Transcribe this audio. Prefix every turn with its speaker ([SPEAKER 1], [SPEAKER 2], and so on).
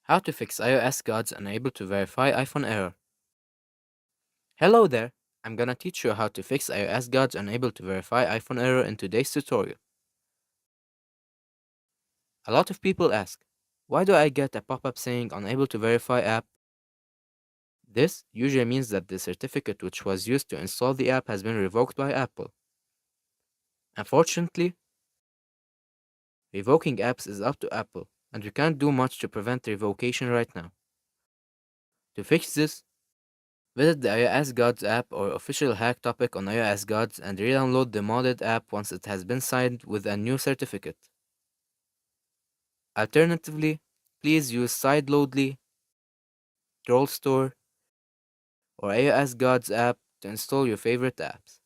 [SPEAKER 1] How to fix iOSGods unable to verify iPhone error. Hello there! I'm gonna teach you how to fix iOSGods unable to verify iPhone error in today's tutorial. A lot of people ask, why do I get a pop-up saying unable to verify app? This usually means that the certificate which was used to install the app has been revoked by Apple. Unfortunately, revoking apps is up to Apple, and we can't do much to prevent revocation right now. To fix this, visit the iOSGods app or official hack topic on iOSGods and re-download the modded app once it has been signed with a new certificate. Alternatively, please use Sideloadly, Troll Store, or iOSGods app to install your favorite apps.